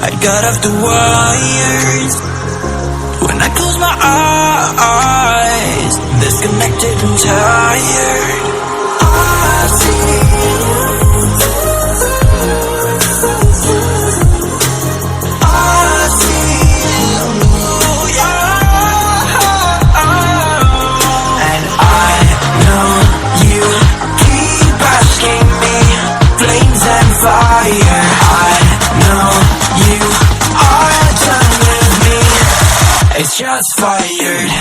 I got off the wires. When I close my eyes, disconnected and tired. I see shots fired.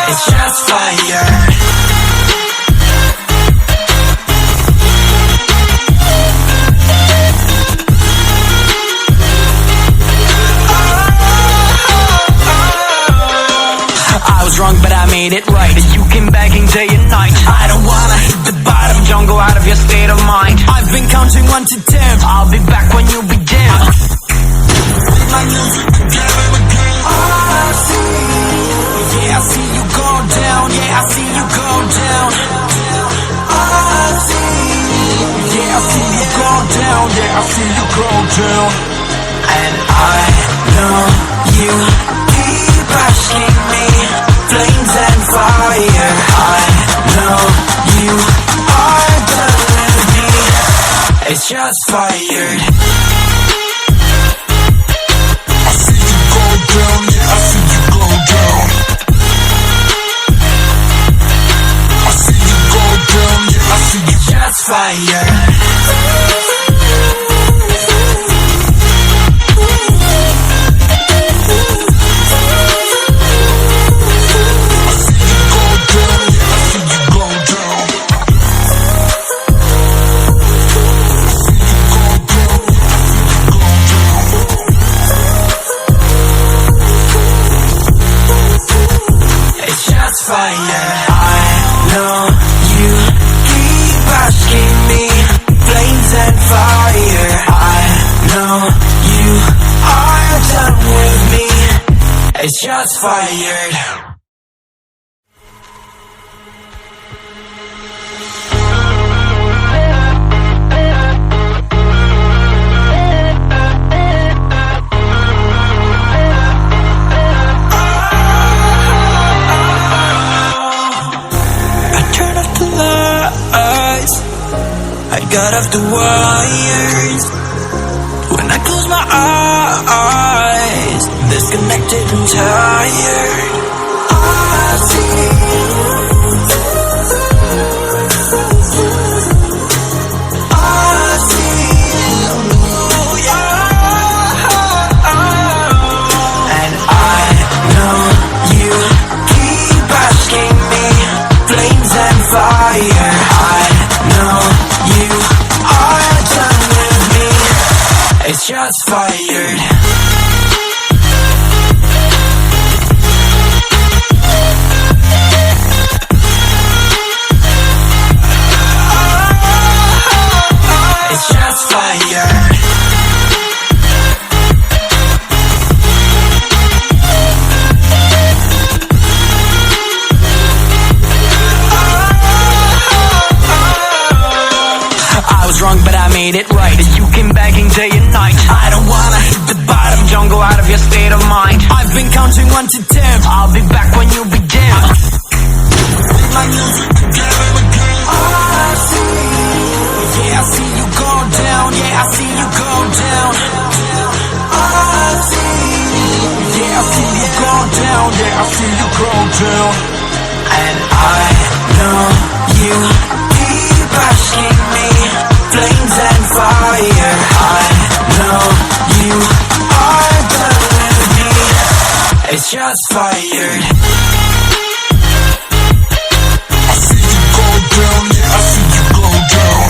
It's shots fired. I was wrong, but I made it right. You came begging day and night. I don't wanna hit the bottom, don't go out of your state of mind. I've been counting 1 to 10. I'll be back when you begin. With my music together again. I see, yeah, I see you go down. Yeah, I see you go down. I see, yeah, I see you go down. Yeah, I see you go down. And I know you keep asking me. Flames and fire, I know you are done with me. It's just fired. I see you go down, yeah, I see you go down. I see you go down, yeah, I see you. Just fired. Fire. I know you keep asking me. Flames and fire. I know you are done with me. It's just fired. I got off the wires. When I close my eyes, disconnected and tired. I see. I see. Yeah. And I know you keep asking me. Flames and fire. I know you are done with me. It's just fired. It's just fired. Wrong, but I made it right. You came begging day and night. I don't wanna hit the bottom, don't go out of your state of mind. I've been counting 1 to 10. I'll be back when you begin. With my music together again. I see, yeah, I see you go down. Yeah, I see you go down. I see, yeah, I see you go down. Yeah, I see you go down. And I know you keep asking me. Flames and fire, I know you are done with me. It's just fired. I see you go down, yeah, I see you go down.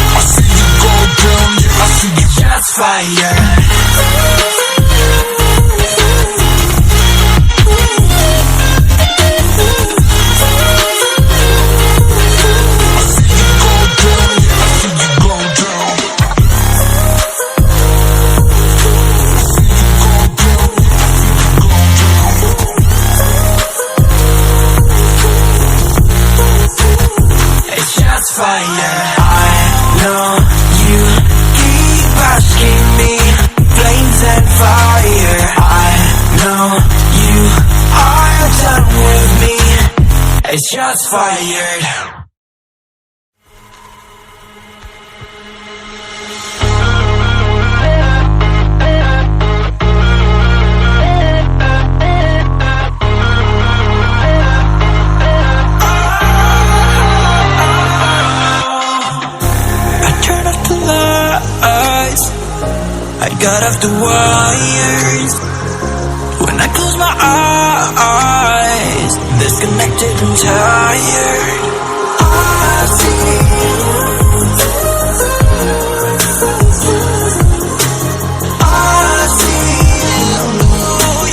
I see you go down, yeah, I see you. Just fired. It's just fired. I got off the wires. When I close my eyes, disconnected and tired. I see you,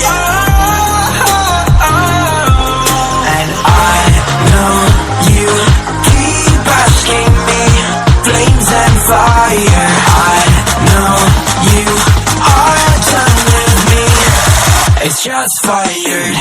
yeah. And I know you keep asking me, flames and fire. I know you are done with me. It's just fired.